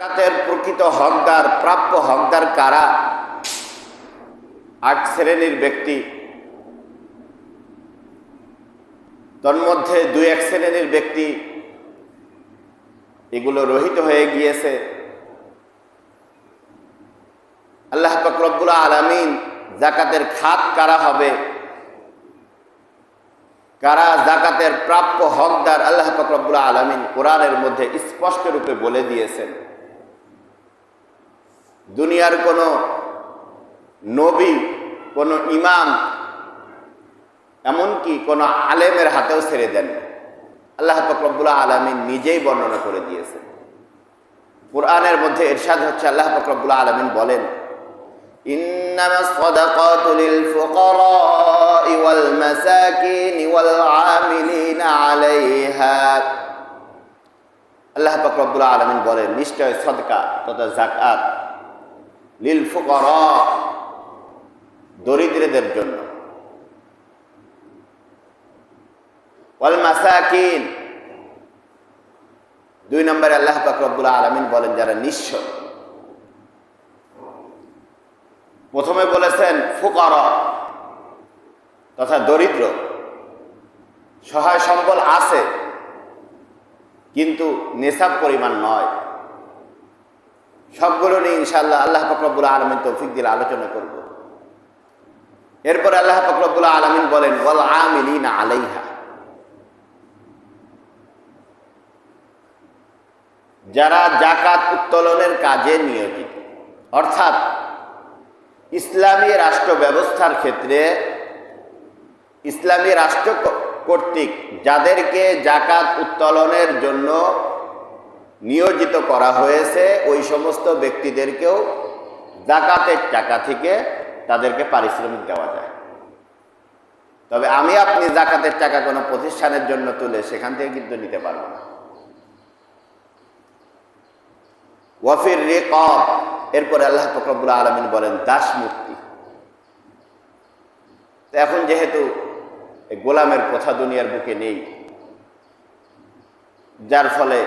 জাকাতের প্রকৃত হকদার, প্রাপ্য হকদার কারা? ৮ শ্রেণীর ব্যক্তি। তন্মধ্যে ২-১ শ্রেণীর ব্যক্তি এগুলো রহিত হয়ে গিয়েছে। আল্লাহ পাক রব্বুল আলামিন জাকাতের খাত কারা হবে, কারা জাকাতের প্রাপ্য হকদার, আল্লাহ পাক রব্বুল আলামিন কোরআনের মধ্যে স্পষ্ট রূপে বলে দিয়েছেন। দুনিয়ার কোনো নবী, কোনো ইমাম, এমনকি কোনো আলেমের হাতেও ছেড়ে দেন। আল্লাহ পাক রব্বুল আলামিন নিজেই বর্ণনা করে দিয়েছেন। কোরআনের মধ্যে ইরশাদ হচ্ছে, আল্লাহ পাক রব্বুল আলামিন বলেন, ইন্নামাস সাদাকাতু লিল ফুকারাই ওয়াল মাসাকিন ওয়াল আমিলিনা আলাইহা। আল্লাহ পাক রব্বুল আলামিন বলেন, নিশ্চয় সদকা তথা যাকাত লিল ফুকারা, দরিদ্রদের জন্য, ওয়াল মাসাকিন, ২ নম্বরে আল্লাহ পাক রব্বুল আলামিন বলেন যারা নিঃস্ব। প্রথমে বলেছেন ফুকারা তথা দরিদ্র, সহায় সম্বল আছে কিন্তু নেশাব পরিমাণ নয়। সবগুলো নিয়ে ইনশাআল্লাহ আল্লাহ পাক রব্বুল আলামিন তৌফিক দিলে আলোচনা করব। এরপর আল্লাহ পাক রব্বুল আলামিন বলেন ওয়াল আমিলিনা আলাইহা, যারা যাকাত উত্তোলনের কাজে নিয়োজিত। অর্থাৎ ইসলামী রাষ্ট্র ব্যবস্থার ক্ষেত্রে ইসলামী রাষ্ট্র কর্তৃক যাদেরকে যাকাত উত্তোলনের জন্য নিয়োজিত করা হয়েছে, ওই সমস্ত ব্যক্তিদেরকেও যাকাতের টাকা থেকে তাদেরকে পারিশ্রমিক দেওয়া যায়। তবে আমি আপনি যাকাতের টাকা কোনো প্রতিষ্ঠানের জন্য তুলে সেখান থেকে কিন্তু নিতে পারবো না। ওয়াফির রিকাব, এরপরে আল্লাহ পাক রব্বুল আলামিন বলেন দাস মুক্তি। তো এখন যেহেতু গোলামের প্রথা দুনিয়ার বুকে নেই, যার ফলে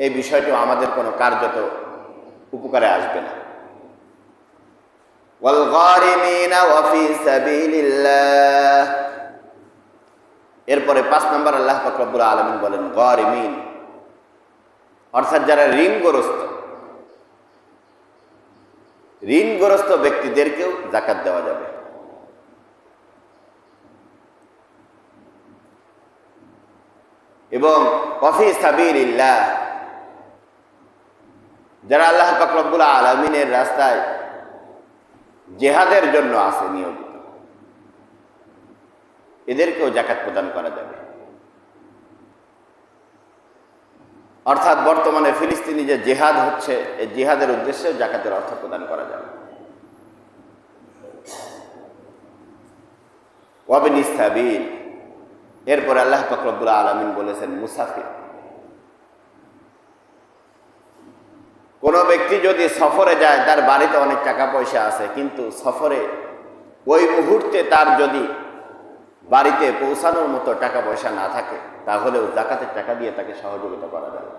এই বিষয়টি আমাদের কোনো কার্যত উপকারে আসবে না। ওয়াল গারিমিনা ওয়া ফি সাবিলিল্লাহ, এরপরে ৫ নম্বর আল্লাহ পাক রব্বুল আলামিন বলেন গারিমিন, অর্থাৎ যারা ঋণগ্রস্ত ব্যক্তিদেরকেও যাকাত দেওয়া যাবে। এবং ওয়াফি সাবিলিল্লাহ, যারা আল্লাহ পাক রব্বুল আলামিনের রাস্তায় জিহাদের জন্য আছে নিয়োজিত, এদেরকেও যাকাত প্রদান করা যাবে। অর্থাৎ বর্তমানে ফিলিস্তিনি যে জিহাদ হচ্ছে, এই জিহাদের উদ্দেশ্যে যাকাতের অর্থ প্রদান করা যাবে। ওয়াবিনিস সাবিল, এরপরে আল্লাহ পাক রব্বুল আলামিন বলেছেন মুসাফির। কোনো ব্যক্তি যদি সফরে যায়, তার বাড়িতে অনেক টাকা পয়সা আছে, কিন্তু সফরে ওই মুহূর্তে তার যদি বাড়িতে পৌঁছানোর মতো টাকা পয়সা না থাকে, তাহলেও যাকাতের টাকা দিয়ে তাকে সহযোগিতা করা যাবে।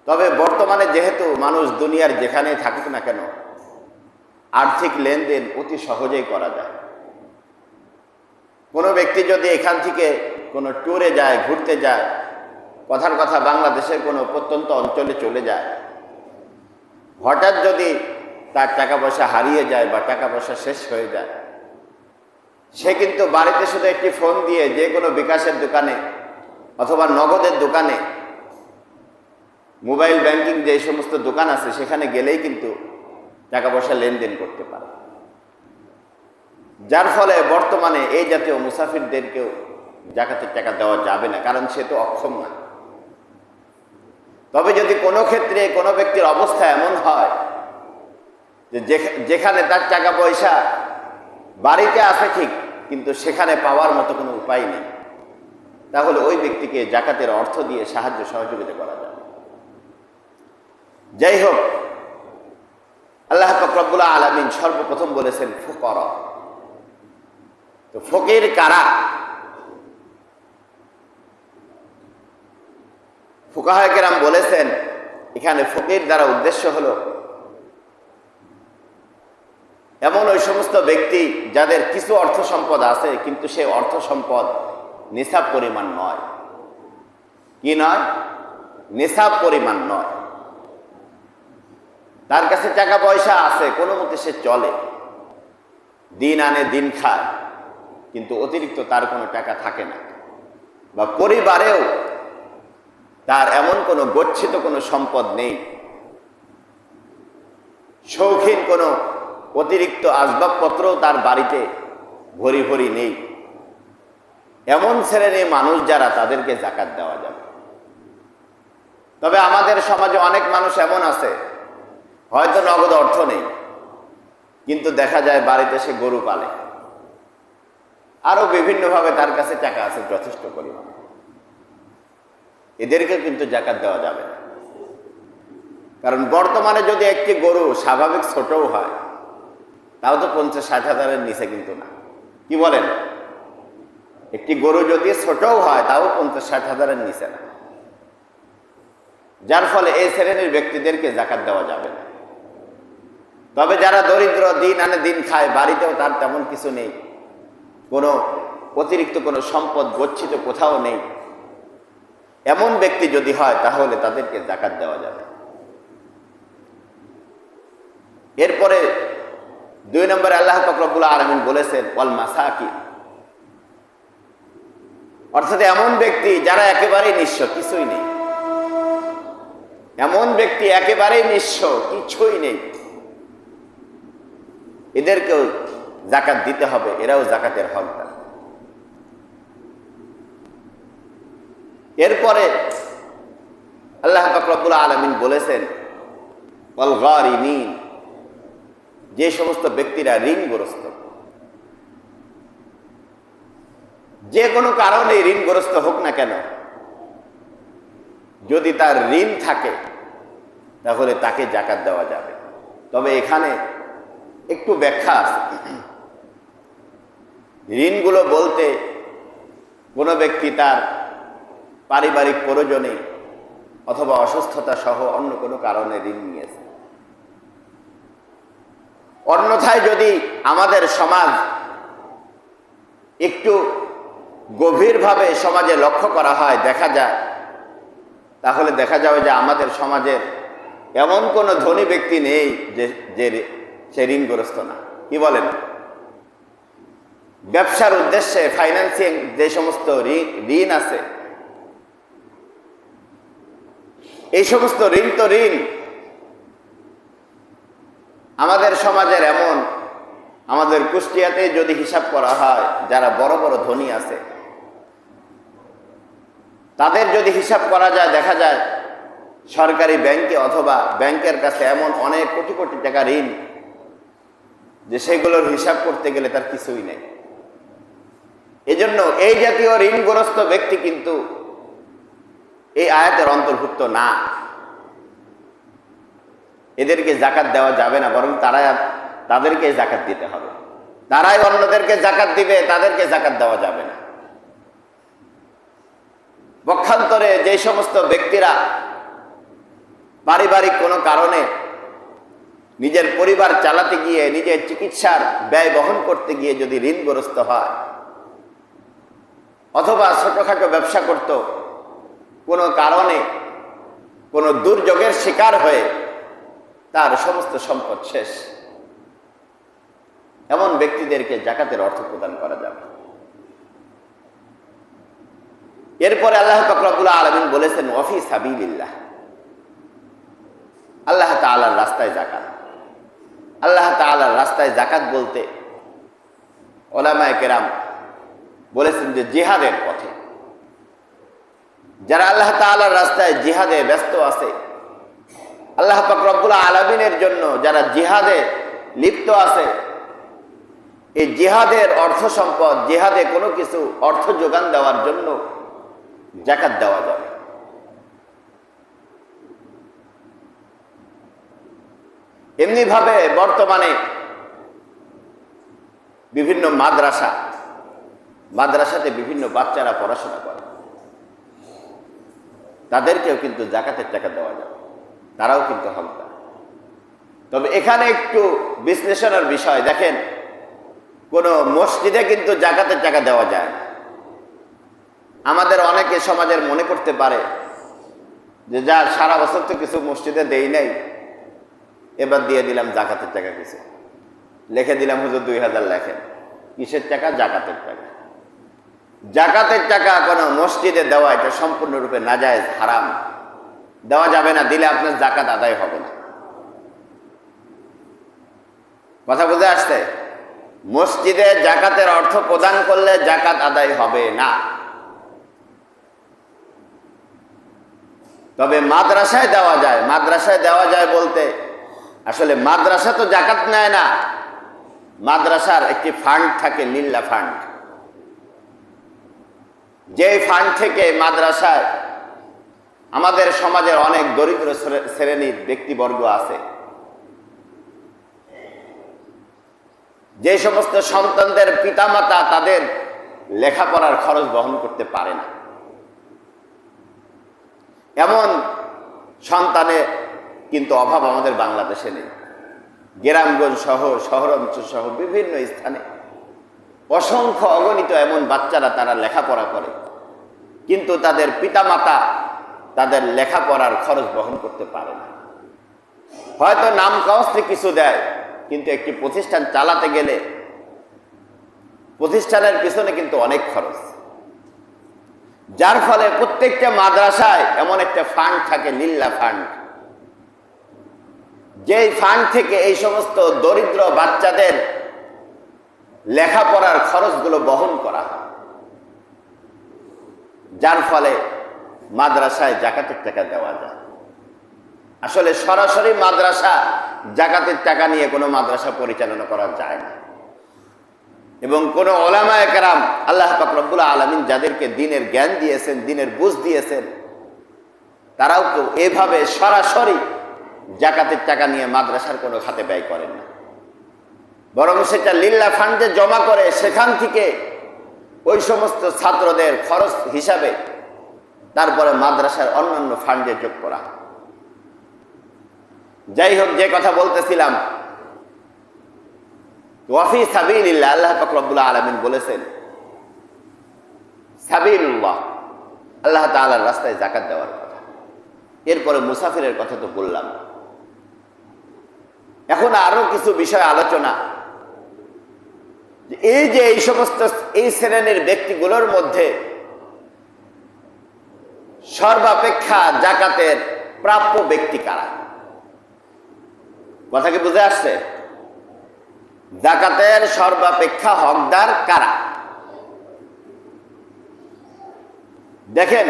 তবে বর্তমানে যেহেতু মানুষ দুনিয়ার যেখানেই থাকুক না কেন, আর্থিক লেনদেন অতি সহজেই করা যায়। কোনো ব্যক্তি যদি এখান থেকে কোনো ট্যুরে যায়, ঘুরতে যায়, কথার কথা বাংলাদেশের কোনো প্রত্যন্ত অঞ্চলে চলে যায়, হঠাৎ যদি তার টাকা পয়সা হারিয়ে যায় বা টাকা পয়সা শেষ হয়ে যায়, সে কিন্তু বাড়িতে শুধু একটি ফোন দিয়ে যে কোনো বিকাশের দোকানে অথবা নগদের দোকানে, মোবাইল ব্যাংকিং যে সমস্ত দোকান আছে, সেখানে গেলেই কিন্তু টাকা পয়সা লেনদেন করতে পারে। যার ফলে বর্তমানে এই জাতীয় মুসাফিরদেরকেও যাকাতের টাকা দেওয়া যাবে না, কারণ সে তো অক্ষম না। তবে যদি কোনো ক্ষেত্রে কোনো ব্যক্তির অবস্থা এমন হয় যে যেখানে তার টাকা পয়সা বাড়িতে আছে ঠিক, কিন্তু সেখানে পাওয়ার মতো কোনো উপায় নেই, তাহলে ওই ব্যক্তিকে যাকাতের অর্থ দিয়ে সাহায্য সহযোগিতা করা যাবে। যাই হোক, আল্লাহ পাক রব্বুল আলামিন সর্বপ্রথম বলেছেন ফুকারা। তো ফকির কারা? ফুকাহায়ে কেরাম বলেছেন এখানে ফকির দ্বারা উদ্দেশ্য হলো এমন ওই সমস্ত ব্যক্তি যাদের কিছু অর্থ সম্পদ আছে, কিন্তু সে অর্থ সম্পদ নিসাব পরিমাণ নয়। কি নয়? নিসাব পরিমাণ নয়। তার কাছে টাকা পয়সা আছে, কোনো মতে সে চলে, দিন আনে দিন খায়, কিন্তু অতিরিক্ত তার কোনো টাকা থাকে না, বা পরিবারেও তার এমন কোনো গচ্ছিত কোনো সম্পদ নেই, শৌখিন কোনো অতিরিক্ত আসবাবপত্রও তার বাড়িতে ভরি ভরি নেই। এমন শ্রেণীর মানুষ যারা, তাদেরকে যাকাত দেওয়া যাবে। তবে আমাদের সমাজে অনেক মানুষ এমন আছে, হয়তো নগদ অর্থ নেই, কিন্তু দেখা যায় বাড়িতে সে গরু পালে, আরো বিভিন্নভাবে তার কাছে টাকা আছে যথেষ্ট পরিমাণে। এদেরকে কিন্তু যাকাত দেওয়া যাবে না। কারণ বর্তমানে যদি একটি গরু স্বাভাবিক ছোটও হয়, তাও তো 50-60 হাজারের নিচে কিন্তু না। কি বলেন? একটি গরু যদি ছোটও হয়, তাও 50-60 হাজারের নিচে না। যার ফলে এই শ্রেণীর ব্যক্তিদেরকে যাকাত দেওয়া যাবে না। তবে যারা দরিদ্র, দিন আনে দিন খায়, বাড়িতেও তার তেমন কিছু নেই, কোনো অতিরিক্ত কোনো সম্পদ গচ্ছিত কোথাও নেই, এমন ব্যক্তি যদি হয়, তাহলে তাদেরকে যাকাত দেওয়া যাবে। এরপরে 2 নম্বরে আল্লাহ পাক রব্বুল আলামিন বলেছেন ওয়াল মাসাকিন, অর্থাৎ এমন ব্যক্তি যারা একেবারেই নিঃস্ব, কিছুই নেই। এমন ব্যক্তি একেবারেই নিঃস্ব, কিছুই নেই, এদেরকেও যাকাত দিতে হবে, এরাও যাকাতের হকদার। এরপরে আল্লাহ পাক রব্বুল আলামিন বলেছেন ওয়াল গারিমিন, যে সমস্ত ব্যক্তিরা ঋণগ্রস্ত, যে কোনো কারণে ঋণগ্রস্ত হোক না কেন, যদি তার ঋণ থাকে তাহলে তাকে যাকাত দেওয়া যাবে। তবে এখানে একটু ব্যাখ্যা আছে। ঋণগুলো বলতে কোনো ব্যক্তি তার পারিবারিক প্রয়োজনে অথবা অসুস্থতা সহ অন্য কোনো কারণে ঋণ নিয়েছে। অন্যথায় যদি আমাদের সমাজ একটু গভীরভাবে সমাজে লক্ষ্য করা হয়, দেখা যায়, তাহলে দেখা যাবে যে আমাদের সমাজের এমন কোনো ধনী ব্যক্তি নেই যে সে ঋণগ্রস্ত না। কি বলেন? ব্যবসার উদ্দেশ্যে ফাইন্যান্সিং যে সমস্ত ঋণ আছে, এই সমস্ত ঋণ তো ঋণ। আমাদের সমাজের এমন, আমাদের কুষ্টিয়াতে যদি হিসাব করা হয়, যারা বড় বড় ধনী আছে, তাদের যদি হিসাব করা যায়, দেখা যায় সরকারি ব্যাংকে অথবা ব্যাংকের কাছে এমন অনেক কোটি কোটি টাকা ঋণ, যে সেগুলোর হিসাব করতে গেলে তার কিছুই নেই। এজন্য এই জাতীয় ঋণগ্রস্ত ব্যক্তি কিন্তু এই আয়াতের অন্তর্ভুক্ত না। এদেরকে যাকাত দেওয়া যাবে না, বরং তাদেরকে যাকাত দিতে হবে। তারাই অন্যদেরকে যাকাত দিবে, তাদেরকে যাকাত দেওয়া যাবে না। পক্ষান্তরে যে সমস্ত ব্যক্তিরা পারিবারিক কোনো কারণে নিজের পরিবার চালাতে গিয়ে, নিজের চিকিৎসার ব্যয় বহন করতে গিয়ে যদি ঋণগ্রস্ত হয়, অথবা ছোটখাটো ব্যবসা করত, কোনো কারণে কোনো দুর্যোগের শিকার হয়ে তার সমস্ত সম্পদ শেষ, এমন ব্যক্তিদেরকে যাকাতের অর্থ প্রদান করা যাবে। এরপরে আল্লাহ পাক রব্বুল আলামিন বলেছেন ওয়াফি সাবিলিল্লাহ, আল্লাহ তাআলার রাস্তায় যাকাত। আল্লাহ তাআলার রাস্তায় যাকাত বলতে উলামায়ে কেরাম বলেছেন যে জিহাদের পথে, যারা আল্লাহ তাআলার রাস্তায় জিহাদে ব্যস্ত আছে, আল্লাহ পাক রব্বুল আলামিনের জন্য যারা জিহাদে লিপ্ত আছে, এই জিহাদের অর্থ সম্পদ, জিহাদে কোনো কিছু অর্থ যোগান দেওয়ার জন্য যাকাত দেওয়া যাবে। এমনিভাবে বর্তমানে বিভিন্ন মাদ্রাসাতে বিভিন্ন বাচ্চারা পড়াশোনা করে, তাদেরকেও কিন্তু যাকাতের টাকা দেওয়া যাবে। তারাও কিন্তু হকদার। তবে এখানে একটু বিশ্লেষণের বিষয় দেখেন, কোন মসজিদে কিন্তু জাকাতের টাকা দেওয়া যায় না। আমাদের অনেকে সমাজের মনে করতে পারে যে যা সারা বছর তো কিছু মসজিদে দেই নাই, এবার দিয়ে দিলাম জাকাতের টাকা, কিছু লিখে দিলাম, হুজুর 2000 লেখেন। কিসের টাকা? জাকাতের টাকা। জাকাতের টাকা কোনো মসজিদে দেওয়া এটা সম্পূর্ণরূপে নাজায়েজ, হারাম, দেওয়া যাবে না। দিলে আপনার জাকাত আদায় হবে না। কথা বুঝে আসছে? মসজিদে জাকাতের অর্থ প্রদান করলে জাকাত আদায় হবে না। তবে মাদ্রাসায় দেওয়া যায়। মাদ্রাসায় দেওয়া যায় বলতে আসলে মাদ্রাসা তো জাকাত নেয় না। মাদ্রাসার একটি ফান্ড থাকে, লিল্লাহ ফান্ড। যে ফান্ড থেকে মাদ্রাসায় আমাদের সমাজের অনেক দরিদ্র শ্রেণীর ব্যক্তিবর্গ আছে, যে সমস্ত সন্তানদের পিতামাতা তাদের লেখাপড়ার খরচ বহন করতে পারে না, এমন সন্তানের কিন্তু অভাব আমাদের বাংলাদেশে নেই। গ্রামগঞ্জ সহ শহরাঞ্চল সহ বিভিন্ন স্থানে অসংখ্য অগণিত এমন বাচ্চারা তারা লেখাপড়া করে, কিন্তু তাদের পিতামাতা তাদের লেখাপড়ার খরচ বহন করতে পারে না। হয়তো নাম কাওয়াস্তে কিছু দেয়, কিন্তু একটি প্রতিষ্ঠান চালাতে গেলে প্রতিষ্ঠানের পিছনে কিন্তু অনেক খরচ। যার ফলে প্রত্যেকটা মাদ্রাসায় এমন একটা ফান্ড থাকে, লিল্লাহ ফান্ড। যেই ফান্ড থেকে এই সমস্ত দরিদ্র বাচ্চাদের লেখাপড়ার খরচগুলো বহন করা হয়, যার ফলে মাদ্রাসায় জাকাতের টাকা দেওয়া যায়। আসলে সরাসরি মাদ্রাসা জাকাতের টাকা নিয়ে কোনো মাদ্রাসা পরিচালনা করা যায় না। এবং কোন উলামায়ে কেরাম, আল্লাহ পাক রব্বুল আলামিন যাদেরকে দ্বীনের জ্ঞান দিয়েছেন, দ্বীনের বুঝ দিয়েছেন, তারাও কেউ এভাবে সরাসরি জাকাতের টাকা নিয়ে মাদ্রাসার কোনো খাতে ব্যয় করেন না। বরং সেটা লিল্লাহ ফান্ডে জমা করে সেখান থেকে ওই সমস্ত ছাত্রদের খরচ হিসাবে তারপরে মাদ্রাসার অন্যান্য ফান্ডে যোগ করা। যাই হোক, যে কথা বলতেছিলাম, ওয়াফি সাবিলিল্লাহ, আল্লাহ পাক রব্বুল আলামিন বলেছেন সাবিলুল্লাহ, আল্লাহ তাআলার রাস্তায় যাকাত দেওয়ার কথা। এরপরে মুসাফিরের কথা তো বললাম। এখন আরো কিছু বিষয় আলোচনা। এই যে এই সমস্ত এই শ্রেণীর ব্যক্তিগুলোর মধ্যে সর্বাপেক্ষা জাকাতের প্রাপ্য ব্যক্তি কারা? কথা কি বুঝে আসছে? জাকাতের সর্বাপেক্ষা হকদার কারা? দেখেন,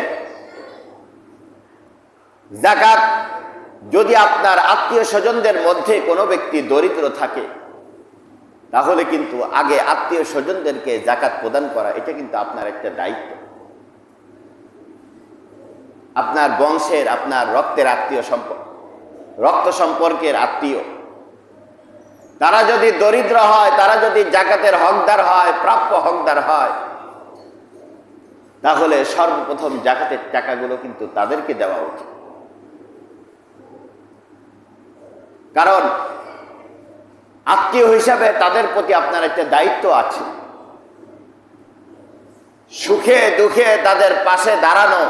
জাকাত যদি আপনার আত্মীয় স্বজনদের মধ্যে কোনো ব্যক্তি দরিদ্র থাকে, তাহলে কিন্তু আগে আত্মীয় স্বজনদেরকে জাকাত প্রদান করা এটা কিন্তু আপনার একটা দায়িত্ব। আপনার বংশের, আপনার রক্তের আত্মীয় সম্পর্ক, রক্ত সম্পর্কের আত্মীয়, তারা যদি দরিদ্র হয়, তারা যদি জাকাতের হকদার হয়, প্রাপ্য হকদার হয়, তাহলে সর্বপ্রথম জাকাতের টাকাগুলো কিন্তু তাদেরকে দেওয়া উচিত। কারণ আত্মীয় হিসাবে তাদের প্রতি আপনার একটা দায়িত্ব আছে। সুখে দুঃখে তাদের পাশে দাঁড়ানো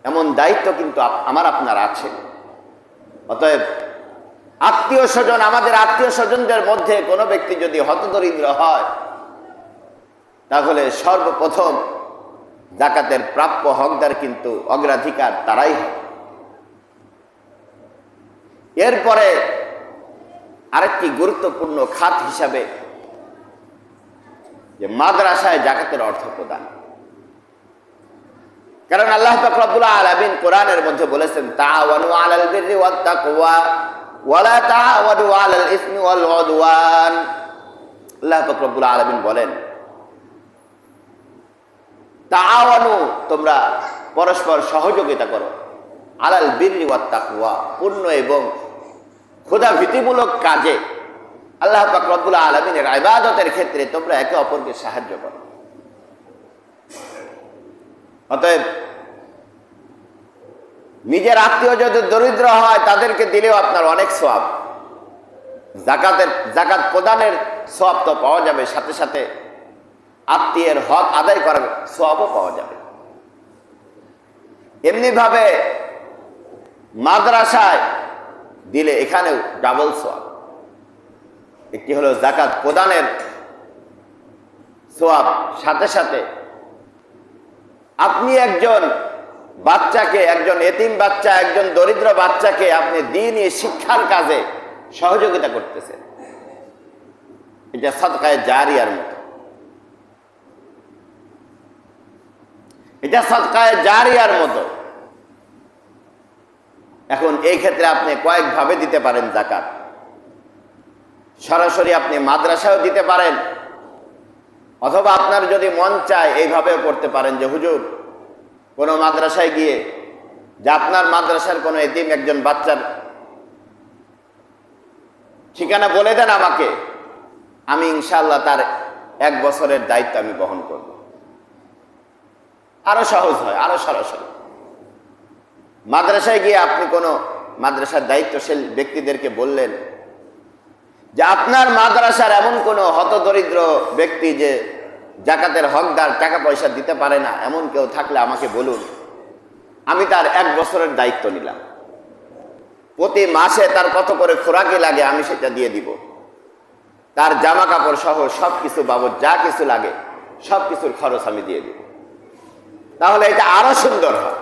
এমন দায়িত্ব কিন্তু আমার আপনার আছে। অতএব আত্মীয় স্বজন, আমাদের আত্মীয় স্বজনদের মধ্যে কোনো ব্যক্তি যদি হতদরিদ্র হয়, তাহলে সর্বপ্রথম জাকাতের প্রাপ্য হকদার কিন্তু অগ্রাধিকার তারাই হবে। এরপরে আরেকটি গুরুত্বপূর্ণ খাত হিসাবে যে মাদ্রাসায় জাকাতের অর্থ প্রদান। কারণ আল্লাহ পাক রব্বুল আলামিন কোরআনের মধ্যে বলেছেন, তাআওয়ানু আলাল বিররি ওয়াত তাকওয়া ওয়ালা তাআওয়ানু আলাল ইসমি ওয়াল উদওয়ান। আল্লাহ পাক রব্বুল আলামিন বলেন, তাআওয়ানু, তোমরা পরস্পর সহযোগিতা করো, আলাল বিররি ওয়াত তাকওয়া, পূর্ণ এবং খোদা ভীতিমূলক কাজে, আল্লাহ পাক রব্বুল আলামিনের ইবাদতের ক্ষেত্রে তোমরা একে অপরকে সাহায্য করো। অতএব নিজের আত্মীয় যদি দরিদ্র হয় তাদেরকে দিলেও আপনার অনেক সওয়াব। জাকাত প্রদানের সওয়াব তো পাওয়া যাবে, সাথে সাথে আত্মীয়ের হক আদায় করার সওয়াবও পাওয়া যাবে। এমনিভাবে মাদ্রাসায় দিলে এখানেও ডাবল সওয়াব। একটি হলো জাকাত প্রদানের সওয়াব, সাথে সাথে আপনি একজন বাচ্চাকে, একজন এতিম বাচ্চা, একজন দরিদ্র বাচ্চাকে আপনি দ্বীনি শিক্ষার কাজে সহযোগিতা করতেছেন। এটা সাদকায়ে জারিয়ার মতো, এটা সাদকায়ে জারিয়ার মতো। এখন এই ক্ষেত্রে আপনি কয়েকভাবে দিতে পারেন জাকাত। সরাসরি আপনি মাদ্রাসায়ও দিতে পারেন, অথবা আপনার যদি মন চায় এইভাবেও করতে পারেন যে হুজুর কোনো মাদ্রাসায় গিয়ে, যে আপনার মাদ্রাসার কোনো এতিম একজন বাচ্চার ঠিকানা বলে দেন আমাকে, আমি ইনশাআল্লাহ তার 1 বছরের দায়িত্ব আমি বহন করব। আরো সহজ হয়, আরো সরাসরি। মাদ্রাসায় গিয়ে আপনি কোনো মাদ্রাসার দায়িত্বশীল ব্যক্তিদেরকে বললেন যে আপনার মাদ্রাসার এমন কোনো হতদরিদ্র ব্যক্তি যে জাকাতের হকদার, টাকা পয়সা দিতে পারে না, এমন কেউ থাকলে আমাকে বলুন, আমি তার 1 বছরের দায়িত্ব নিলাম। প্রতি মাসে তার কত করে খোরাকি লাগে আমি সেটা দিয়ে দিব, তার জামা কাপড় সহ সবকিছু বাবদ যা কিছু লাগে সবকিছুর খরচ আমি দিয়ে দিব। তাহলে এটা আরো সুন্দর হয়।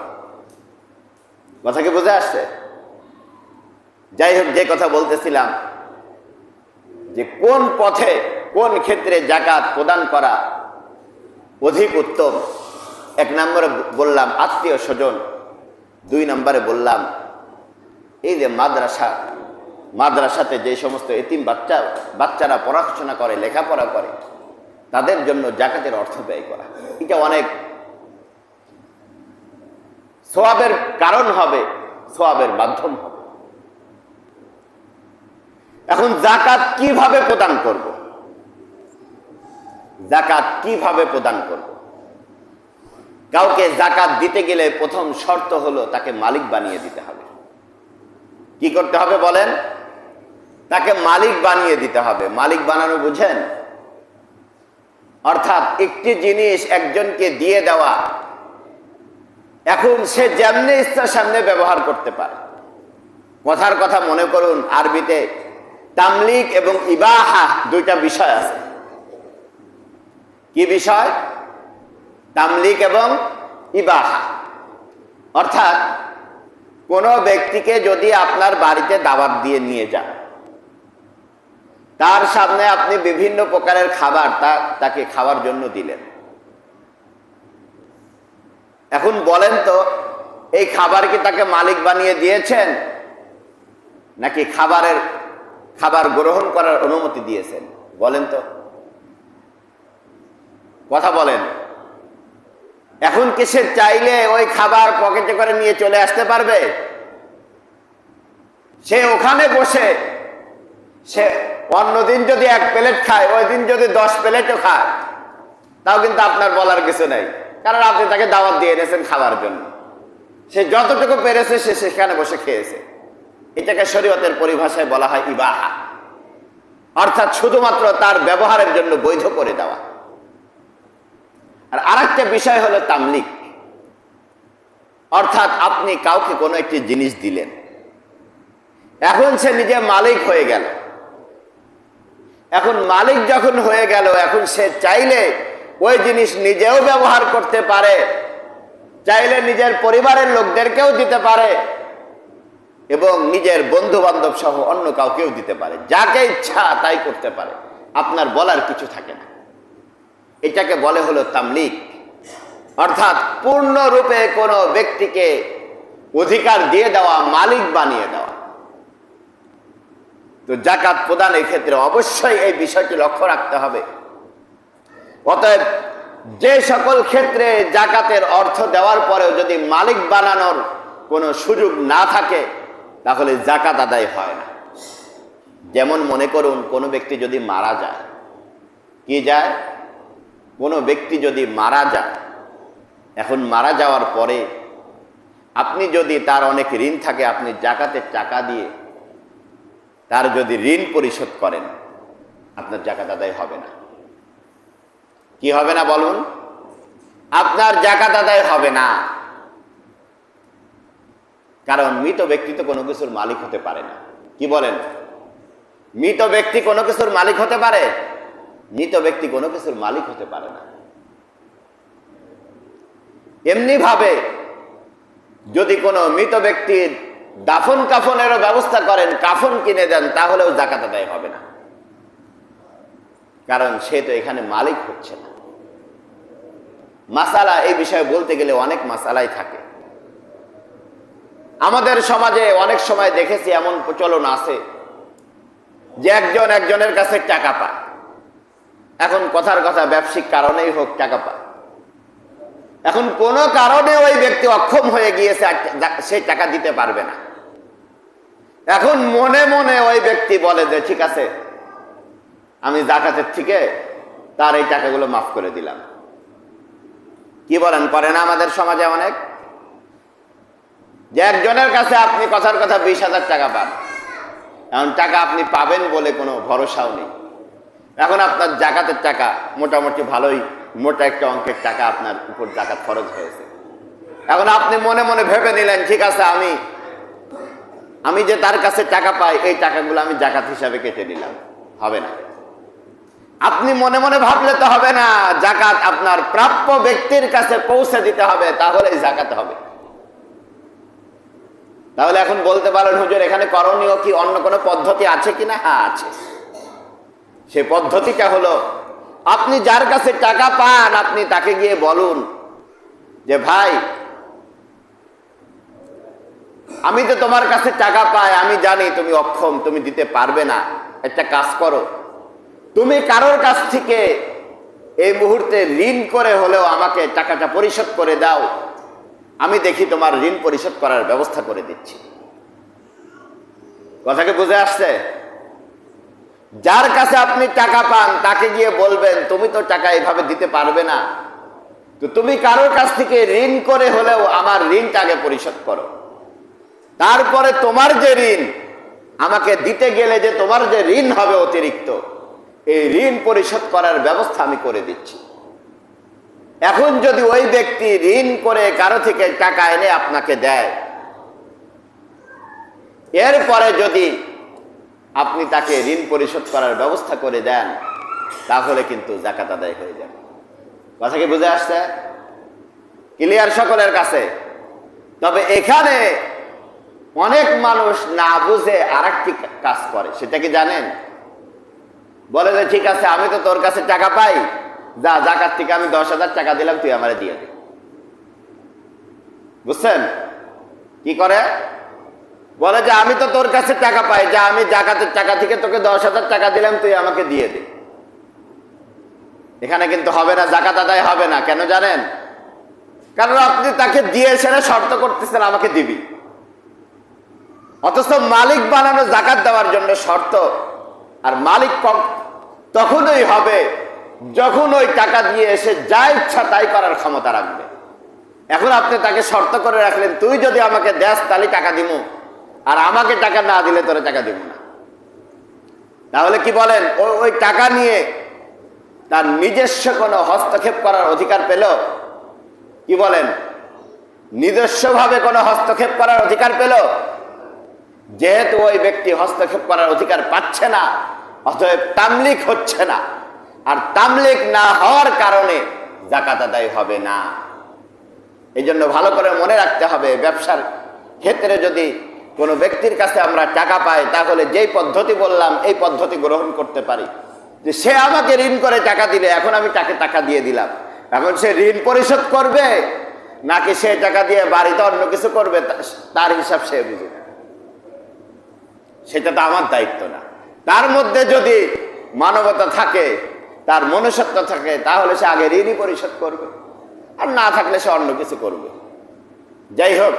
কথা কি বুঝে আসছে? যাই হোক, যে কথা বলতেছিলাম যে কোন পথে, কোন ক্ষেত্রে জাকাত প্রদান করা অধিক উত্তম। 1 নম্বরে বললাম আত্মীয় স্বজন, 2 নম্বরে বললাম এই যে মাদ্রাসাতে যে সমস্ত এতিম বাচ্চারা পড়াশোনা করে, লেখাপড়া করে, তাদের জন্য জাকাতের অর্থ ব্যয় করা, এটা অনেক সওয়াবের কারণ হবে, সওয়াবের মাধ্যম হবে। এখন জাকাত কিভাবে প্রদান করব? জাকাত কিভাবে প্রদান করব? কাউকে জাকাত দিতে গেলে প্রথম শর্ত হলো তাকে মালিক বানিয়ে দিতে হবে। কি করতে হবে বলেন? তাকে মালিক বানিয়ে দিতে হবে। মালিক বানানো বুঝেন? অর্থাৎ একটি জিনিস একজনকে দিয়ে দেওয়া, এখন সে যেমনি ইচ্ছা সামনে ব্যবহার করতে পারে। কথার কথা মনে করুন, আরবিতে তামলিক এবং ইবাহা 2টা বিষয় আছে। কি বিষয়? তামলিক এবং ইবাহা। অর্থাৎ কোন ব্যক্তিকে যদি আপনার বাড়িতে দাওয়াত দিয়ে নিয়ে যান, তার সামনে আপনি বিভিন্ন প্রকারের খাবার তাকে খাওয়ার জন্য দিলেন। এখন বলেন তো, এই খাবার কি তাকে মালিক বানিয়ে দিয়েছেন, নাকি খাবার গ্রহণ করার অনুমতি দিয়েছেন? বলেন তো, কথা বলেন। এখন কি সে চাইলে ওই খাবার পকেটে করে নিয়ে চলে আসতে পারবে? সে ওখানে বসে, সে অন্যদিন যদি 1 প্লেট খায়, ওই দিন যদি 10 প্লেটও খায়, তাও কিন্তু আপনার বলার কিছু নেই, কারণ আপনি তাকে দাওয়াত দিয়ে এনেছেন খাবার জন্য। সে যতটুকু পেরেছে সে সেখানে বসে খেয়েছে। এটাকে শরীয়তের পরিভাষায় বলা হয় ইবাহা, অর্থাৎ শুধুমাত্র তার ব্যবহারের জন্য বৈধ করে দেওয়া। আর আরেকটা বিষয় হলো তামলিক, অর্থাৎ আপনি কাউকে কোনো একটি জিনিস দিলেন, এখন সে নিজে মালিক হয়ে গেল। এখন মালিক যখন হয়ে গেল, এখন সে চাইলে ওই জিনিস নিজেও ব্যবহার করতে পারে, চাইলে নিজের পরিবারের লোকদেরকেও দিতে পারে, এবং নিজের বন্ধু বান্ধব সহ অন্য কাউকেও দিতে পারে। যাকে ইচ্ছা তাই করতে পারে, আপনার বলার কিছু থাকে না। এটাকে বলে হলো তামলিক, অর্থাৎ পূর্ণরূপে কোনো ব্যক্তিকে অধিকার দিয়ে দেওয়া, মালিক বানিয়ে দেওয়া। তো জাকাত প্রদানের ক্ষেত্রে অবশ্যই এই বিষয়টি লক্ষ্য রাখতে হবে। অতএব যে সকল ক্ষেত্রে জাকাতের অর্থ দেওয়ার পরেও যদি মালিক বানানোর কোনো সুযোগ না থাকে, তাহলে জাকাত আদায় হয় না। যেমন মনে করুন, কোনো ব্যক্তি যদি মারা যায়, কি যায়? কোনো ব্যক্তি যদি মারা যায়, এখন মারা যাওয়ার পরে আপনি যদি তার অনেক ঋণ থাকে, আপনি জাকাতের টাকা দিয়ে তার যদি ঋণ পরিশোধ করেন, আপনার জাকাত আদায় হবে না। কি হবে না বলুন? আপনার জাকাত আদায় হবে না। কারণ মৃত ব্যক্তি তো কোনো কিছুর মালিক হতে পারে না। কি বলেন? মৃত ব্যক্তি কোনো কিছুর মালিক হতে পারে? মৃত ব্যক্তি কোনো কিছুর মালিক হতে পারে না। এমনি ভাবে যদি কোনো মৃত ব্যক্তির দাফন কাফনেরও ব্যবস্থা করেন, কাফন কিনে দেন, তাহলেও জাকাত আদায় হবে না। কারণ সে তো এখানে মালিক হচ্ছে না। মাসালা এই বিষয়ে বলতে গেলে অনেক মাসালাই থাকে। আমাদের সমাজে অনেক সময় দেখেছি এমন প্রচলন আছে যে একজন একজনের কাছে টাকা পায়। এখন কথার কথা ব্যবসায়িক কারণেই হোক টাকা পায়। এখন কোনো কারণে ওই ব্যক্তি অক্ষম হয়ে গিয়েছে, সে টাকা দিতে পারবে না। এখন মনে মনে ওই ব্যক্তি বলে যে ঠিক আছে, আমি জাকাতের থেকে তার এই টাকাগুলো মাফ করে দিলাম। কি বলেন? করে না আমাদের সমাজে অনেক? যে একজনের কাছে আপনি কথার কথা 20,000 টাকা পান, এখন টাকা আপনি পাবেন বলে কোনো ভরসাও নেই। এখন আপনার জাকাতের টাকা মোটামুটি ভালোই মোটা একটা অঙ্কের টাকা আপনার উপর জাকাত খরচ হয়েছে। এখন আপনি মনে মনে ভেবে নিলেন ঠিক আছে, আমি যে তার কাছে টাকা পাই, এই টাকাগুলো আমি জাকাত হিসাবে কেটে নিলাম। হবে না। আপনি মনে মনে ভাবলে তো হবে না, জাকাত আপনার প্রাপ্য ব্যক্তির কাছে পৌঁছে দিতে হবে, তাহলেই জাকাত হবে। তাহলে এখন বলতে পারেন হুজুর এখানে করণীয় কি অন্য কোনো পদ্ধতি আছে কিনা? হ্যাঁ আছে। সে পদ্ধতিটা হলো, আপনি যার কাছে টাকা পান আপনি তাকে গিয়ে বলুন যে ভাই, আমি তো তোমার কাছে টাকা পাই, আমি জানি তুমি অক্ষম, তুমি দিতে পারবে না। একটা কাজ করো, তুমি কারোর কাছ থেকে এই মুহূর্তে ঋণ করে হলেও আমাকে টাকাটা পরিশোধ করে দাও, আমি দেখি তোমার ঋণ পরিশোধ করার ব্যবস্থা করে দিচ্ছি। কথাকে বুঝে আসছে? যার কাছে আপনি টাকা পান তাকে গিয়ে বলবেন তুমি তো টাকা এইভাবে দিতে পারবে না, তো তুমি কারোর কাছ থেকে ঋণ করে হলেও আমার ঋণটা আগে পরিশোধ করো, তারপরে তোমার যে ঋণ আমাকে দিতে গেলে যে তোমার যে ঋণ হবে অতিরিক্ত, এই ঋণ পরিশোধ করার ব্যবস্থা আমি করে দিচ্ছি। এখন যদি ওই ব্যক্তি ঋণ করে কারো থেকে টাকা এনে আপনাকে দেয়, এরপরে যদি আপনি তাকে ঋণ পরিশোধ করার ব্যবস্থা করে দেন, তাহলে কিন্তু জাকাত আদায় হয়ে যাবে। কথা কি বুঝে আসছে? ক্লিয়ার সকলের কাছে? তবে এখানে অনেক মানুষ না বুঝে আরেকটি কাজ করে, সেটা কি জানেন? বলে যে ঠিক আছে, আমি তো তোর কাছে টাকা পাই, যা জাকাত থেকে আমি 10,000 টাকা দিলাম, তুই আমারে দিয়ে দে। বুঝছেন কি করে? বলে যে আমি তো তোর কাছে টাকা পাই, যা আমি জাকাতের টাকা থেকে তোকে 10,000 টাকা দিলাম, তুই আমাকে দিয়ে দে। এখানে কিন্তু হবে না, জাকাত আদায় হবে না। কেন জানেন? কারণ আপনি তাকে দিয়েছেন, শর্ত করতেছেন আমাকে দিবি, অথচ মালিক বানানো জাকাত দেওয়ার জন্য শর্ত। আর মালিক তখনই হবে যখন ওই টাকা দিয়ে এসে যা ইচ্ছা তাই করার ক্ষমতা রাখবে। এখন আপনি তাকে শর্ত করে রাখলেন, তুই যদি আমাকে দেস তাহলে টাকা দিব, আর আমাকে টাকা না দিলে তোরে টাকা দিব না। তাহলে কি বলেন? ওই টাকা নিয়ে তার নিজস্ব কোনো হস্তক্ষেপ করার অধিকার পেল? কি বলেন? নিজস্বভাবে কোনো হস্তক্ষেপ করার অধিকার পেল? যেহেতু ওই ব্যক্তি হস্তক্ষেপ করার অধিকার পাচ্ছে না, অতএব তামলিক হচ্ছে না, আর তামলিক না হওয়ার কারণে জাকাত আদায় হবে না। এই জন্য ভালো করে মনে রাখতে হবে, ব্যবসার ক্ষেত্রে যদি কোনো ব্যক্তির কাছে আমরা টাকা পাই, তাহলে যেই পদ্ধতি বললাম এই পদ্ধতি গ্রহণ করতে পারি। যে সে আমাকে ঋণ করে টাকা দিলে, এখন আমি তাকে টাকা দিয়ে দিলাম, এখন সে ঋণ পরিশোধ করবে নাকি সে টাকা দিয়ে বাড়িতে অন্য কিছু করবে, তার হিসাব সে বুঝে, সেটা তো আমার দায়িত্ব না। তার মধ্যে যদি মানবতা থাকে, তার মনুষ্যত্ব থাকে, তাহলে সে আগে ঋণই পরিশোধ করবে, আর না থাকলে সে অন্য কিছু করবে। যাই হোক,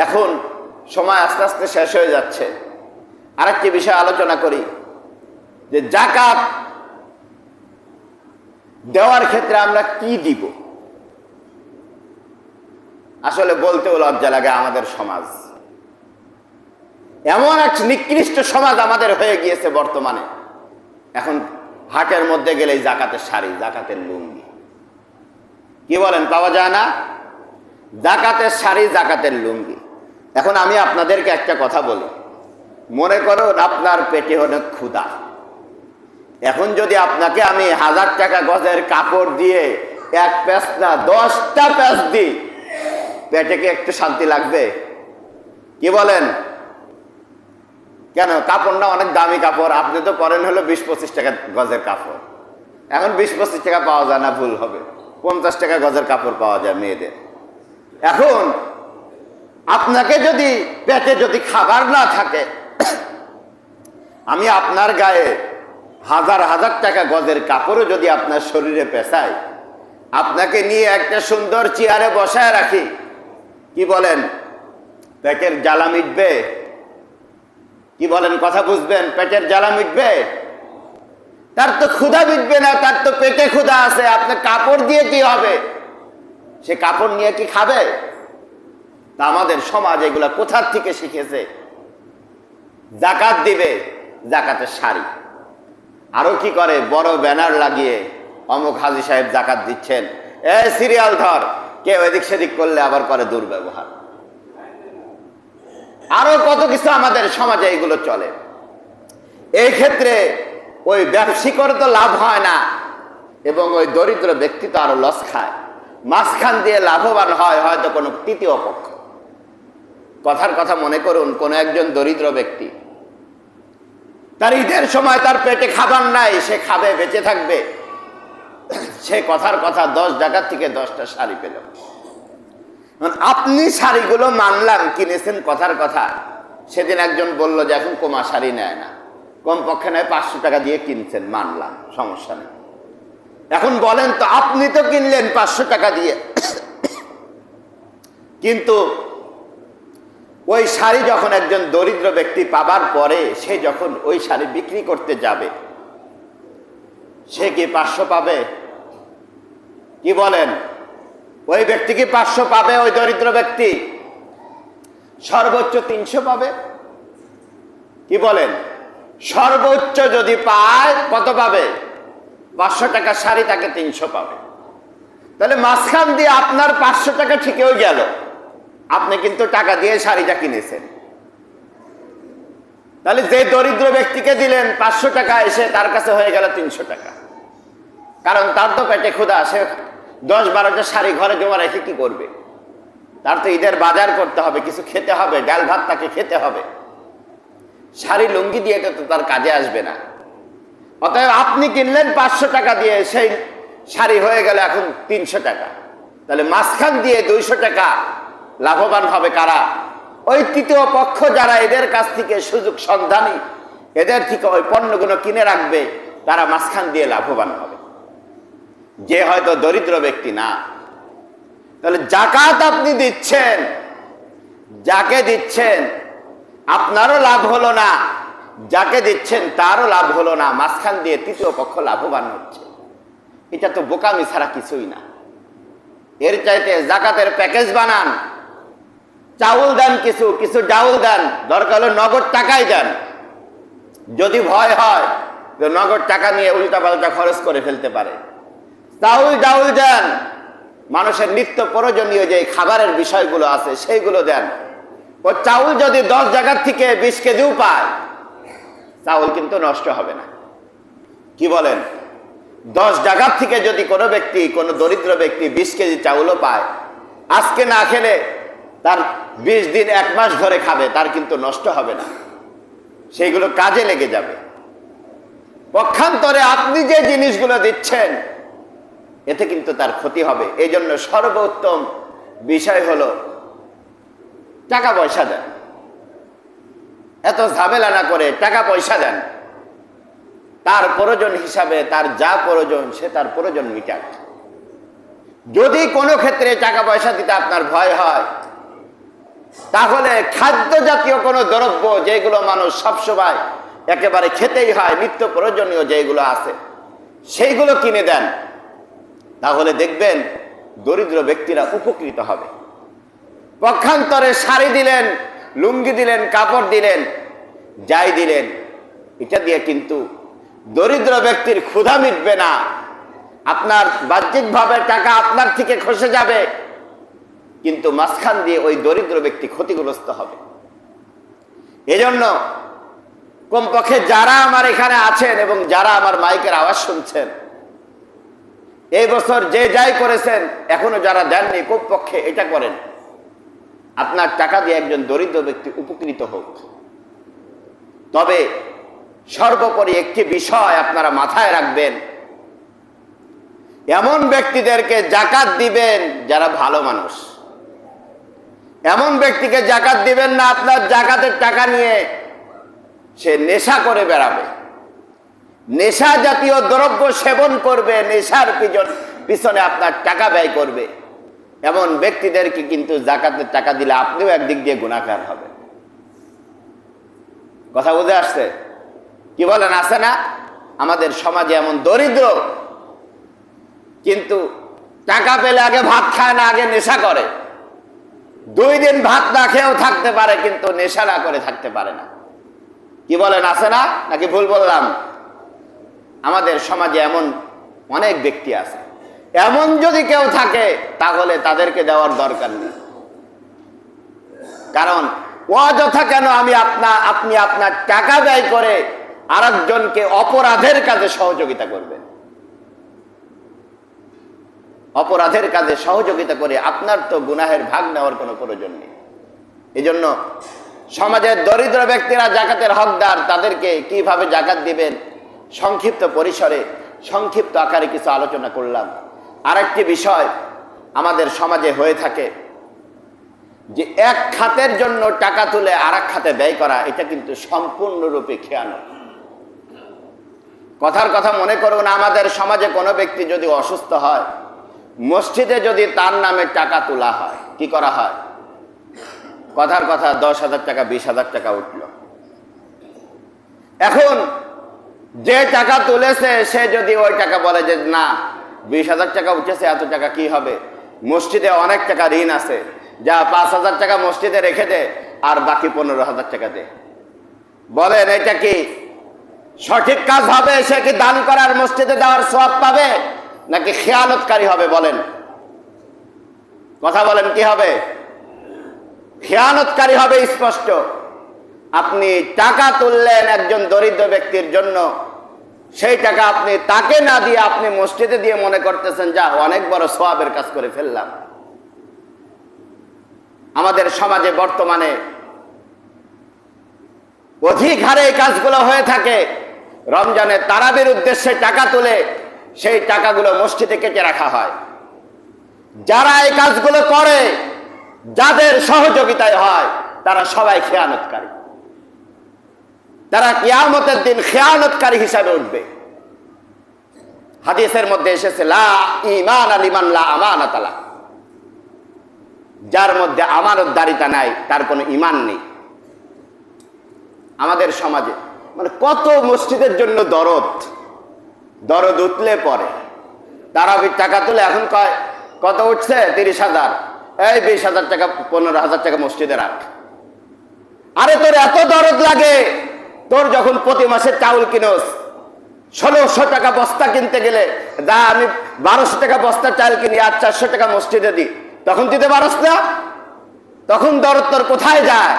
এখন সময় আস্তে আস্তে শেষ হয়ে যাচ্ছে। আরেকটি বিষয় আলোচনা করি, যে জাকাত দেওয়ার ক্ষেত্রে আমরা কি দিব। আসলে বলতেও লজ্জা লাগে। আমাদের সমাজ এমন এক নিকৃষ্ট সমাজ আমাদের হয়ে গিয়েছে বর্তমানে। এখন হাটের মধ্যে গেলেই জাকাতের শাড়ি, জাকাতের লুঙ্গি, কি বলেন, পাওয়া যায় না? জাকাতের শাড়ি, জাকাতের লুঙ্গি। এখন আমি আপনাদেরকে একটা কথা বলি, মনে করুন আপনার পেটে অনেক ক্ষুধা। এখন যদি আপনাকে আমি 1000 টাকা গজের কাপড় দিয়ে এক প্যাচ না 10টা প্যাচ দিই, পেটে কি একটু শান্তি লাগবে? কি বলেন? কেন? কাপড় না অনেক দামি কাপড়, আপনি তো পরেন হলো 20-25 টাকা গজের কাপড়। এখন 20-25 টাকা পাওয়া যায় না, ভুল হবে, 50 টাকা গজের কাপড় পাওয়া যায় মেয়েদের। এখন আপনাকে যদি পেটে যদি খাবার না থাকে, আমি আপনার গায়ে 1000 টাকা গজের কাপড়ও যদি আপনার শরীরে পেঁচাই, আপনাকে নিয়ে একটা সুন্দর চেয়ারে বসায় রাখি, কি বলেন, পেটের জ্বালা মিটবে? কি বলেন? কথা বুঝবেন? পেটের জ্বালা মিটবে? তার তো ক্ষুধা মিটবে না, তার তো পেটে ক্ষুধা আছে। আপনার কাপড় দিয়ে কি হবে? সে কাপড় নিয়ে কি খাবে? তা আমাদের সমাজ এগুলা কোথার থেকে শিখেছে? জাকাত দিবে, জাকাতের শাড়ি, আরো কি করে, বড় ব্যানার লাগিয়ে অমুক হাজী সাহেব জাকাত দিচ্ছেন, সিরিয়াল ধর, কেউ এদিক সেদিক করলে আবার করে দুর্ব্যবহার। আরো কত কিছু আমাদের সমাজে এগুলো চলে। এই ক্ষেত্রে ওই ব্যবসায়িকর তো লাভ হয় না, এবং ওই দরিদ্র ব্যক্তি তো আরো লস খায়। মাঝখান দিয়ে লাভবান হয় হয়তো কোনো তৃতীয় পক্ষ। কথার কথা মনে করুন, কোন একজন দরিদ্র ব্যক্তি, তার ঈদের সময় তার পেটে খাবার নাই, সে খাবে, বেঁচে থাকবে, সে কথার কথা 10 জায়গা থেকে 10টা শাড়ি পেল। আপনি শাড়িগুলো মানলাম কিনেছেন, কথার কথা, সেদিন একজন বলল যে এখন কমা শাড়ি নেয় না, কমপক্ষে নেয় 500 টাকা দিয়ে কিনছেন, মানলাম, সমস্যা নেই। এখন বলেন তো, আপনি তো কিনলেন 500 টাকা দিয়ে, কিন্তু ওই শাড়ি যখন একজন দরিদ্র ব্যক্তি পাবার পরে সে যখন ওই শাড়ি বিক্রি করতে যাবে, সে কি 500 পাবে? কি বলেন? ওই ব্যক্তি কি 500 পাবে? ওই দরিদ্র ব্যক্তি সর্বোচ্চ 300 পাবে। কি বলেন? সর্বোচ্চ যদি পায় কত পাবে? 500 টাকা শাড়ি, তাকে 300 পাবে। তাহলে মাঝখান দিয়ে আপনার 500 টাকা ঠিকই গেল, আপনি কিন্তু টাকা দিয়ে শাড়িটা কিনেছেন। তাহলে যে দরিদ্র ব্যক্তিকে দিলেন 500 টাকা, এসে তার কাছে হয়ে গেল 300 টাকা, কারণ তার তো পেটে ক্ষুধা। সে 10-12টা শাড়ি ঘরে জমা রেখে কি করবে? তার তো ঈদের বাজার করতে হবে, কিছু খেতে হবে, ডাল ভাত তাকে খেতে হবে। শাড়ি লুঙ্গি দিয়ে তো তার কাজে আসবে না। অতএব আপনি কিনলেন 500 টাকা দিয়ে, সেই শাড়ি হয়ে গেল এখন 300 টাকা। তাহলে মাঝখান দিয়ে 200 টাকা লাভবান হবে কারা? ওই তৃতীয় পক্ষ যারা এদের কাছ থেকে সুযোগ সন্ধানী, এদের থেকে ওই পণ্যগুলো কিনে রাখবে, তারা মাঝখান দিয়ে লাভবান হবে, যে হয়তো দরিদ্র ব্যক্তি না। তাহলে জাকাত আপনি দিচ্ছেন, যাকে দিচ্ছেন আপনারও লাভ হলো না, যাকে দিচ্ছেন তারও লাভ হলো না, মাঝখান দিয়ে তৃতীয় পক্ষ লাভবান হচ্ছে। এটা তো বোকামি ছাড়া কিছুই না। এর চাইতে জাকাতের প্যাকেজ বানান, চাউল দেন, কিছু কিছু ডাউল দেন, দরকার হলে নগদ টাকাই দেন। যদি ভয় হয় তো নগদ টাকা নিয়ে উল্টাপাল্টা খরচ করে ফেলতে পারে। চাউল ডাউল দেন, মানুষের নিত্য প্রয়োজনীয় যে খাবারের বিষয়গুলো আছে সেইগুলো দেন। ও চাউল যদি 10 জায়গার থেকে 20 কেজিও পায়, চাউল কিন্তু নষ্ট হবে না। কি বলেন? 10 জায়গার থেকে যদি কোনো ব্যক্তি, কোনো দরিদ্র ব্যক্তি 20 কেজি চাউলও পায়, আজকে না খেলে তার 20 দিন 1 মাস ধরে খাবে, তার কিন্তু নষ্ট হবে না, সেইগুলো কাজে লেগে যাবে। পক্ষান্তরে আপনি যে জিনিসগুলো দিচ্ছেন এতে কিন্তু তার ক্ষতি হবে। এই জন্য সর্বোত্তম বিষয় হলো টাকা পয়সা দেন, এত ঝামেলা না করে টাকা পয়সা দেন। তার প্রয়োজন হিসাবে তার যা প্রয়োজন সে তার প্রয়োজন মিটাক। যদি কোনো ক্ষেত্রে টাকা পয়সা দিতে আপনার ভয় হয়, তাহলে খাদ্য জাতীয় কোনো দ্রব্য যেগুলো মানুষ সবসময় একেবারে খেতেই হয়, নিত্য প্রয়োজনীয় যেগুলো আছে সেইগুলো কিনে দেন, তাহলে দেখবেন দরিদ্র ব্যক্তিরা উপকৃত হবে। পক্ষান্তরে শাড়ি দিলেন, লুঙ্গি দিলেন, কাপড় দিলেন, যাই দিলেন, এটা দিয়ে কিন্তু দরিদ্র ব্যক্তির ক্ষুধা মিটবে না। আপনার বাহ্যিকভাবে টাকা আপনার থেকে খসে যাবে, কিন্তু মাঝখান দিয়ে ওই দরিদ্র ব্যক্তি ক্ষতিগ্রস্ত হবে। এজন্য কমপক্ষে যারা আমার এখানে আছেন এবং যারা আমার মাইকের আওয়াজ শুনছেন, এই বছর যে যাই করেছেন, এখনো যারা দেননি, কমপক্ষে এটা করেন, আপনার টাকা দিয়ে একজন দরিদ্র ব্যক্তি উপকৃত হোক। তবে সর্বোপরি একটি বিষয় আপনারা মাথায় রাখবেন, এমন ব্যক্তিদেরকে জাকাত দিবেন যারা ভালো মানুষ। এমন ব্যক্তিকে জাকাত দিবেন না আপনার জাকাতের টাকা নিয়ে সে নেশা করে বেড়াবে, নেশা জাতীয় দ্রব্য সেবন করবে, নেশার পিছনে আপনার টাকা ব্যয় করবে। এমন ব্যক্তিদেরকে কিন্তু জাকাতের টাকা দিলে আপনিও একদিক দিয়ে গুনাহগার হবে। কথা বুঝে আসছে? কি বলেন, আছে না আমাদের সমাজে এমন দরিদ্র, কিন্তু টাকা পেলে আগে ভাত খায় না, আগে নেশা করে। 2 দিন ভাত না খেয়েও থাকতে পারে, কিন্তু নেশা না করে থাকতে পারে না। কি বলেন, আছে না, নাকি ভুল বললাম? আমাদের সমাজে এমন অনেক ব্যক্তি আছে। এমন যদি কেউ থাকে তাহলে তাদেরকে দেওয়ার দরকার নেই। কারণ অযথা কেন আপনি আপনার টাকা ব্যয় করে আরেকজনকে অপরাধের কাজে সহযোগিতা করবেন? অপরাধের কাজে সহযোগিতা করে আপনার তো গুনাহের ভাগ নেওয়ার কোনো প্রয়োজন নেই। এজন্য সমাজের দরিদ্র ব্যক্তিরা জাকাতের হকদার, তাদেরকে কিভাবে জাকাত দিবেন সংক্ষিপ্ত পরিসরে, সংক্ষিপ্ত আকারে কিছু আলোচনা করলাম। আরেকটি বিষয় আমাদের সমাজে হয়ে থাকে যে এক খাতের জন্য টাকা তুলে আরেক খাতে ব্যয় করা, এটা কিন্তু সম্পূর্ণরূপে খেয়ানত। কথার কথা মনে করুন, আমাদের সমাজে কোনো ব্যক্তি যদি অসুস্থ হয়, মসজিদে যদি তার নামে টাকা তোলা হয়, কি করা হয়? কথার কথা 10,000 টাকা, 20,000 টাকা উঠল। এখন যে টাকা তুলেছে সে যদি ওই টাকা বলে যে না, 20,000 টাকা উঠেছে, এত টাকা কি হবে, মসজিদে অনেক টাকা ঋণ আছে, যা 5,000 টাকা মসজিদে রেখে দে, আর বাকি 15,000 টাকা দে। বলেন এটা কি সঠিক কাজ হবে? সে কি দান করার, মসজিদে দেওয়ার সওয়াব পাবে, নাকি খেয়ানতকারী হবে? বলেন, কথা বলেন, কি হবে? খেয়ানতকারী হবে স্পষ্ট। আপনি টাকা তুললেন একজন দরিদ্র ব্যক্তির জন্য, সেই টাকা আপনি তাকে না দিয়ে আপনি মসজিদে দিয়ে মনে করতেছেন যা অনেক বড় সওয়াবের কাজ করে ফেললাম। আমাদের সমাজে বর্তমানে অধিক হারে এই কাজগুলো হয়ে থাকে। রমজানে তারাবির উদ্দেশ্যে টাকা তুলে সেই টাকাগুলো মসজিদে কেটে রাখা হয়। যারা এই কাজগুলো করে, যাদের সহযোগিতায় হয়, তারা সবাই খেয়ানতকারী। তারা কিয়ামতের দিন খেয়ানতকারী হিসাবে উঠবে। হাদিসের মধ্যে এসেছে লা ঈমান লিমান লা আমানাত লা, যার মধ্যে আমানতদারিতা নাই তার কোনো ঈমান নেই। আমাদের সমাজে মানে কত মসজিদের জন্য দরদ উঠলে পরে তারাবির টাকা তুলে এখন কয় কত উঠছে, 30,000, এই 20,000 টাকা, 15,000 টাকা মসজিদে রাখ। আরে তোর এত দরদ লাগে, তোর যখন প্রতি মাসে চাউল কিনোস 1,600 টাকা বস্তা কিনতে গেলে, যা আমি 1,200 টাকা বস্তা চাল কিনি আর 400 টাকা মসজিদে দিই, তখন দিতে পারস না? তখন দরদ তোর কোথায় যায়?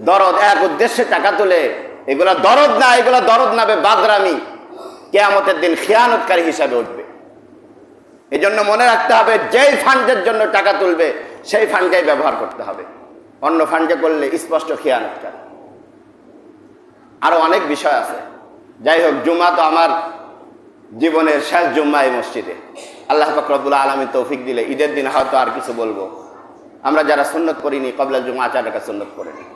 দরদ এক উদ্দেশ্যে টাকা তুলে, এগুলা দরদ না, এগুলা দরদ নাবে বাদরামি, কিয়ামতের দিন খেয়ানতকারী হিসাবে উঠবে। এজন্য মনে রাখতে হবে, যেই ফান্ডের জন্য টাকা তুলবে সেই ফান্ডটাই ব্যবহার করতে হবে। অন্য ফান্ডে করলে স্পষ্ট খেয়ানতকারী। আরো অনেক বিষয় আছে। যাই হোক, জুমা তো আমার জীবনের শেষ জুম্মা এই মসজিদে। আল্লাহ পাক রব্বুল আলামিন তৌফিক দিলে ঈদের দিন হয়তো আর কিছু বলবো। আমরা যারা সুন্নত করিনি, কবলা জুমা 4 রাকাত সুন্নত করে নিই।